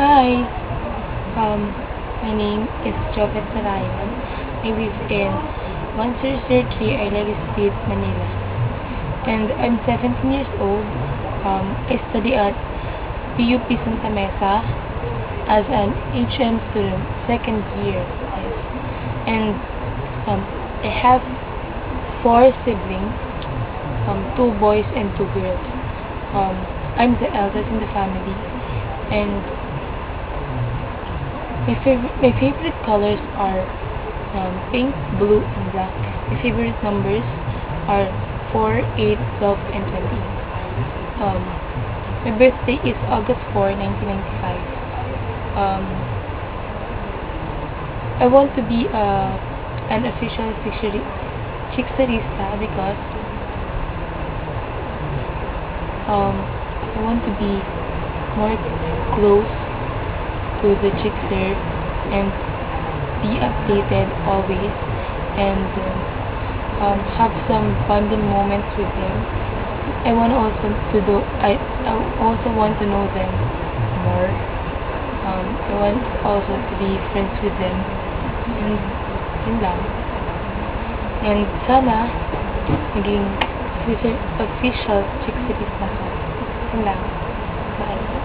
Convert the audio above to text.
Hi, my name is Jovet Sarayan. I live in 1003 Arlegas Street, Manila. And I'm 17 years old. I study at PUP Santa Mesa as an HM student, second year. Yes. And I have four siblings, two boys and two girls. I'm the eldest in the family, and my favorite colors are pink, blue, and black. My favorite numbers are 4, 8, 12, and 20. My birthday is August 4, 1995. Um, I want to be an official Chicksterista because I want to be more close to the Chickster and be updated always, and have some bonding moments with them. I also want to know them more. I want also to be friends with them, and yun lang. And sana maging official Chicksterista ko. Yun lang. Bye.